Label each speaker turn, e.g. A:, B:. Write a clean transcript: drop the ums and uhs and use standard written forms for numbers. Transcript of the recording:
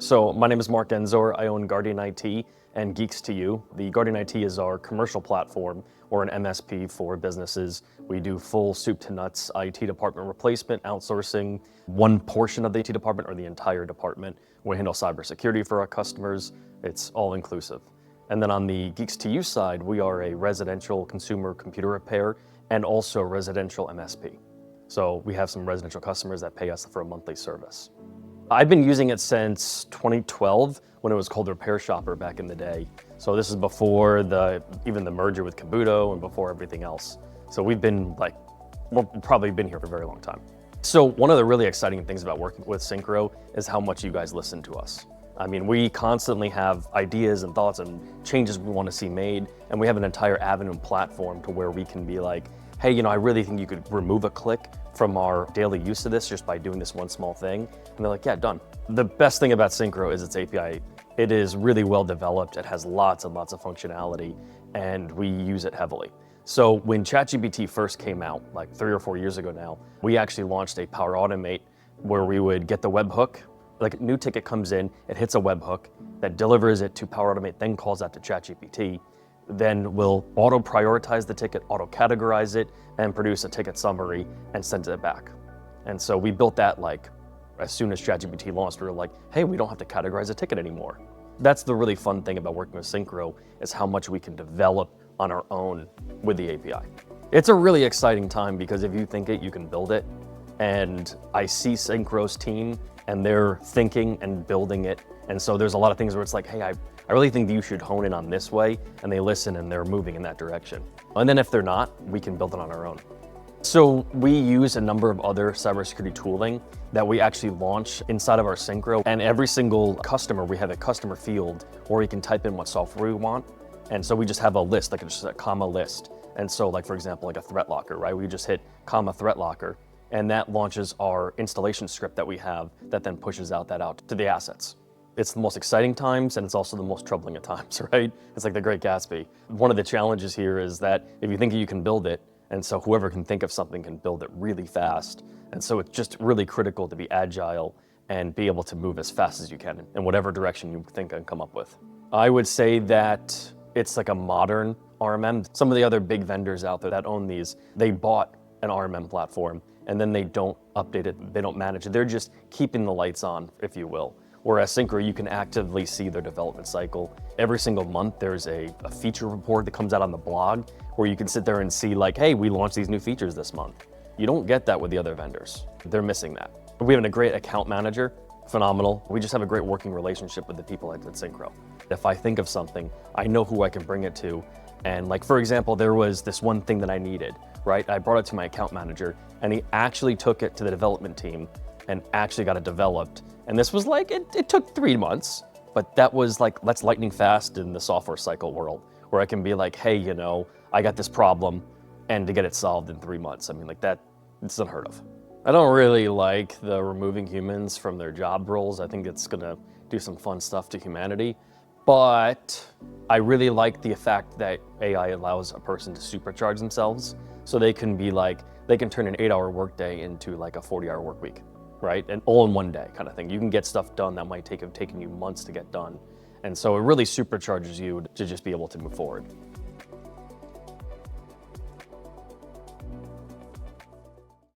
A: So my name is Marc Enzor. I own Guardian IT and Geeks to You. The Guardian IT is our commercial platform or an MSP for businesses. We do full soup to nuts IT department replacement, outsourcing, one portion of the IT department or the entire department. We handle cybersecurity for our customers. It's all inclusive. And then on the Geeks to You side, we are a residential consumer computer repair and also a residential MSP. So we have some residential customers that pay us for a monthly service. I've been using it since 2012 when it was called RepairShopr back in the day. So this is before even the merger with Kabuto and before everything else. So we've probably been here for a very long time. So one of the really exciting things about working with Syncro is how much you guys listen to us. I mean, we constantly have ideas and thoughts and changes we want to see made, and we have an entire avenue and platform to where we can be like, hey, I really think you could remove a click from our daily use of this just by doing this one small thing. And they're like, yeah, done. The best thing about Syncro is its API. It is really well developed. It has lots and lots of functionality, and we use it heavily. So when ChatGPT first came out, like 3 or 4 years ago now, we actually launched a Power Automate where we would get the webhook. Like a new ticket comes in, it hits a webhook that delivers it to Power Automate, then calls out to ChatGPT. Then we'll auto-prioritize the ticket, auto-categorize it, and produce a ticket summary and send it back. And so we built that as soon as ChatGPT launched, we were like, hey, we don't have to categorize a ticket anymore. That's the really fun thing about working with Syncro is how much we can develop on our own with the API. It's a really exciting time because if you think it, you can build it. And I see Syncro's team and they're thinking and building it. And so there's a lot of things where it's like, hey, I really think you should hone in on this way, and they listen and they're moving in that direction. And then if they're not, we can build it on our own. So we use a number of other cybersecurity tooling that we actually launch inside of our Syncro. And every single customer, we have a customer field where we can type in what software we want. And so we just have a list, like just a comma list. And so for example, like a ThreatLocker, right? We just hit comma ThreatLocker, and that launches our installation script that we have that then pushes out to the assets. It's the most exciting times, and it's also the most troubling at times, right? It's like the Great Gatsby. One of the challenges here is that if you think you can build it, and so whoever can think of something can build it really fast. And so it's just really critical to be agile and be able to move as fast as you can in whatever direction you think and come up with. I would say that it's like a modern RMM. Some of the other big vendors out there that own these, they bought an RMM platform, and then they don't update it, they don't manage it. They're just keeping the lights on, if you will. Whereas Syncro, you can actively see their development cycle. Every single month, there's a feature report that comes out on the blog where you can sit there and see like, hey, we launched these new features this month. You don't get that with the other vendors. They're missing that. We have a great account manager, phenomenal. We just have a great working relationship with the people at Syncro. If I think of something, I know who I can bring it to. And for example, there was this one thing that I needed, right? I brought it to my account manager and he actually took it to the development team and actually got it developed. And this was it took 3 months, but that was that's lightning fast in the software cycle world, where I can be like, hey, I got this problem, and to get it solved in 3 months. I mean, it's unheard of. I don't really like the removing humans from their job roles. I think it's gonna do some fun stuff to humanity, but I really like the fact that AI allows a person to supercharge themselves, so they can they can turn an 8-hour workday into a 40-hour work week. Right? And all in one day kind of thing. You can get stuff done that might have taken you months to get done. And so it really supercharges you to just be able to move forward.